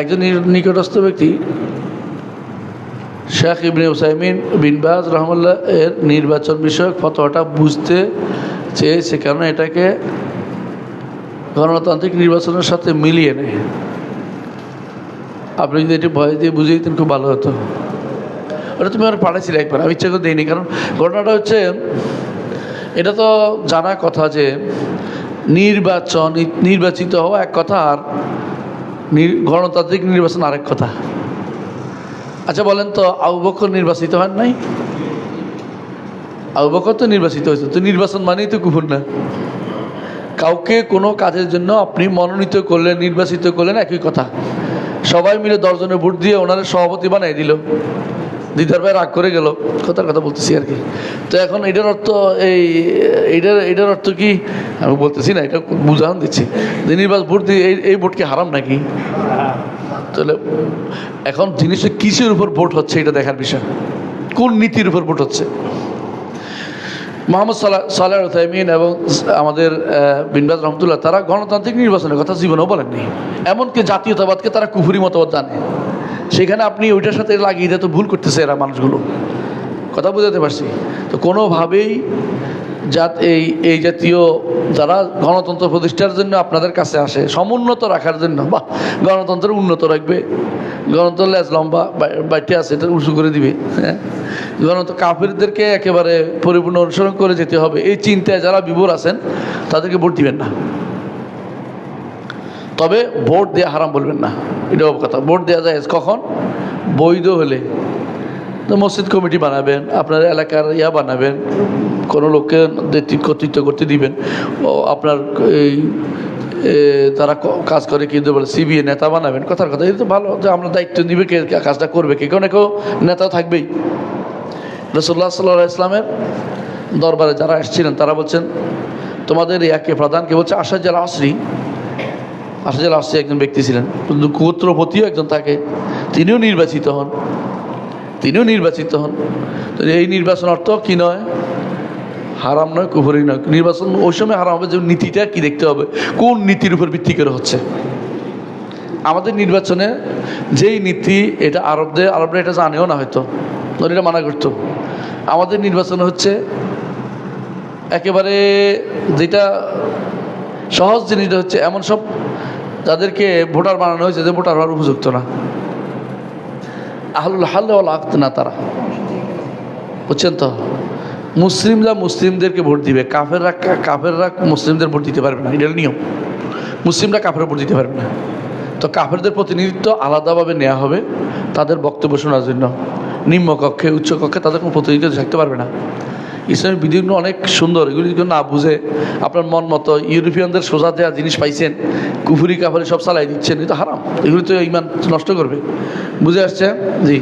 একজন নিকটস্থ ব্যক্তি শেখ ইবনে উসাইমিন বিন বাজ রহমাল্লাহ এর নির্বাচন বিষয়ক ফতোয়াটা বুঝতে চেয়েছে, কারণ এটাকে গণতান্ত্রিক নির্বাচনের সাথে মিলিয়ে নেয়। আপনি যদি এটি ভয় দিয়ে বুঝিয়ে দিতেন খুব ভালো হতো। ওটা তুমি আমার পাঠাইছিলে একবার, আমি ইচ্ছা করে দিইনি। কারণ ঘটনাটা হচ্ছে, এটা তো জানা কথা যে নির্বাচিত হওয়া এক কথা, আর গণতান্ত্রিক নির্বাচন আরেক কথা। আচ্ছা বলেন তো, আবু বকর নির্বাচিত হন নাই? আবু বকর তো নির্বাচিত হয়েছে। তো নির্বাচন মানেই তো কুফর না? কাউকে কোনো কাজের জন্য আপনি মনোনীত করলেন, নির্বাচিত করলেন, একই কথা। সবাই মিলে 10 জনের ভোট দিয়ে ওনারা সভাপতি বানাই দিল, দিদার ভাই রাগ করে গেল, কথার কথা বলতেছি আর কি। তো এখন এটার অর্থ এইটার অর্থ কি? আমি বলতেছি না, এটা বুঝান দিচ্ছি যে নির্বাচন ভোট দিয়ে এই ভোট কি হারাম নাকি? তাহলে এখন জিনিসটা কিসের উপর ভোট হচ্ছে এটা দেখার বিষয়, কোন নীতির উপর ভোট হচ্ছে। মোহাম্মদ সালেহ উসাইমিন এবং আমাদের বিন বাজ রহমতুল্লাহ তারা গণতান্ত্রিক নির্বাচনের কথা জীবনেও বলেননি। এমনকি জাতীয়তাবাদকে তারা কুফরি মতবাদ জানে। সেখানে আপনি ওইটার সাথে লাগিয়ে দিয়ে তো ভুল করতেছে এরা মানুষগুলো, কথা বুঝাতে পারছি তো। কোনোভাবেই এই জাতীয় যারা গণতন্ত্র প্রতিষ্ঠার জন্য আপনাদের কাছে আসে, সমুন্নত রাখার জন্য, বা গণতন্ত্র উন্নত রাখবে, গণতন্ত্র লেজ লম্বা বাইটে আছে এটা উঁচু করে দিবে, হ্যাঁ, গণতন্ত্র কাফিরদেরকে একেবারে পরিপূর্ণ অনুসরণ করে যেতে হবে, এই চিন্তায় যারা বিভোর আছেন তাদেরকে ভোট দিবেন না। তবে ভোট দেওয়া হারাম বলবেন না, এটাও কথা। ভোট দেওয়া যায় কখন? বৈধ হলে। তো মসজিদ কমিটি বানাবেন, আপনার এলাকার বানাবেন, কোনো লোককে কর্তৃত্ব করতে দিবেন, আপনার এই তারা কাজ করে কিন্তু বলে সিবিএ নেতা বানাবেন, কথার কথা। এটা তো ভালো যে আমরা দায়িত্ব নিবে, কে কাজটা করবে, কে কেউ না কেউ নেতা থাকবেই। রাসূলুল্লাহ সাল্লাল্লাহু আলাইহি ওয়াসাল্লামের দরবারে যারা এসেছিলেন তারা বলছেন, তোমাদের একে প্রধানকে বলছে আশাজুল আসরি একজন ব্যক্তি ছিলেন, গোত্রপতিও একজন থাকে, তিনিও নির্বাচিত হন। তো এই নির্বাচন অর্থ কি নয়? হারাম নয়, কুফরি নয়। নির্বাচন ওই সময় হারাম হবে যে নীতিটা কি দেখতে হবে, কোন নীতির উপর ভিত্তি করে হচ্ছে। আমাদের নির্বাচনে যেই নীতি, এটা আরবরা এটা জানেও না হয়তো, এটা মানা করতো। আমাদের নির্বাচন হচ্ছে একেবারে যেটা সহজ জিনিসটা হচ্ছে, এমন সব যাদেরকে ভোটার বানানো হয়েছে যে ভোটার হওয়ার উপযুক্ত না, আহলুল হাল ওয়াল আকদ না তারা, বুঝছেন তো। মুসলিমরা মুসলিমদেরকে ভোট দিবে, কাফেররা মুসলিমদের ভোট দিতে পারবে না, এটা নিয়ম। মুসলিমরা কাফের ভোট দিতে পারবে না। তো কাফেরদের প্রতিনিধিত্ব আলাদাভাবে নেওয়া হবে তাদের বক্তব্য শোনার জন্য, নিম্নকক্ষে উচ্চকক্ষে তাদের কোনো প্রতিনিধিত্ব থাকতে পারবে না। ইসলামের বিধিগুলো অনেক সুন্দর, এগুলি না বুঝে আপনার মন মতো ইউরোপিয়ানদের সোজা দেওয়া জিনিস পাইছেন, কুফুরি কাফারি সব চালাই দিচ্ছেন, এটা হারাম। এগুলি তো ঈমান নষ্ট করবে। বুঝে আসছে? জি।